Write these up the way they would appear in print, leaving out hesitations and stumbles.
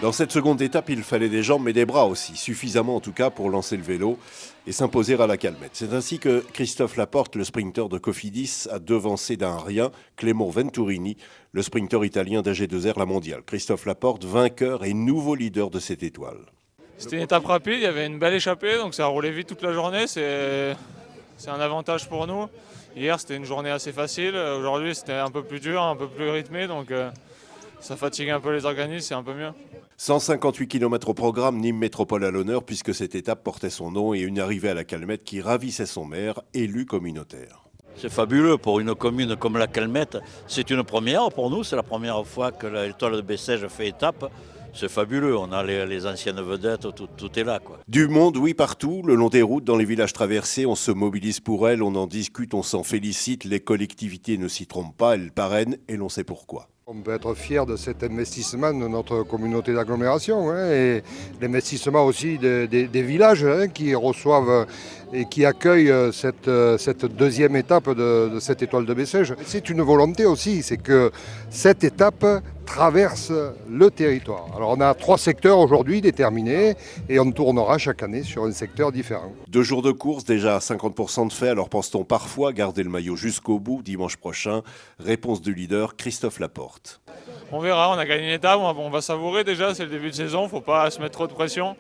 Dans cette seconde étape, il fallait des jambes mais des bras aussi, suffisamment en tout cas pour lancer le vélo et s'imposer à la calmette. C'est ainsi que Christophe Laporte, le sprinter de Cofidis, a devancé d'un rien Clément Venturini, le sprinter italien d'AG2R La Mondiale. Christophe Laporte, vainqueur et nouveau leader de cette étoile. C'était une étape rapide, il y avait une belle échappée, donc ça a roulé vite toute la journée, c'est un avantage pour nous. Hier c'était une journée assez facile, aujourd'hui c'était un peu plus dur, un peu plus rythmé, donc ça fatigue un peu les organismes, c'est un peu mieux. 158 km au programme, Nîmes Métropole à l'honneur puisque cette étape portait son nom et une arrivée à la Calmette qui ravissait son maire, élu communautaire. C'est fabuleux pour une commune comme la Calmette. C'est une première pour nous, c'est la première fois que l'étoile de Bessèges fait étape. C'est fabuleux, on a les anciennes vedettes, tout est là, quoi. Du monde, oui, partout, le long des routes, dans les villages traversés, on se mobilise pour elle, on en discute, on s'en félicite, les collectivités ne s'y trompent pas, elles parrainent et l'on sait pourquoi. On peut être fier de cet investissement de notre communauté d'agglomération et l'investissement aussi des villages qui reçoivent et qui accueillent cette deuxième étape de cette étoile de Bessèges. C'est une volonté aussi, c'est que cette étape traverse le territoire. Alors on a 3 secteurs aujourd'hui déterminés et on tournera chaque année sur un secteur différent. 2 jours de course, déjà à 50% de fait, alors pense-t-on parfois garder le maillot jusqu'au bout dimanche prochain? Réponse du leader Christophe Laporte. On verra, on a gagné une étape, on va savourer déjà, c'est le début de saison, faut pas se mettre trop de pression.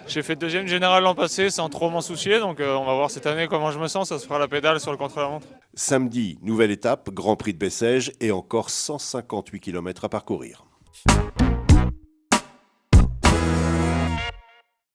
J'ai fait deuxième général l'an passé sans trop m'en soucier, donc on va voir cette année comment je me sens, ça se fera la pédale sur le contre-la-montre. Samedi, nouvelle étape, Grand Prix de Bessèges et encore 158 km à parcourir.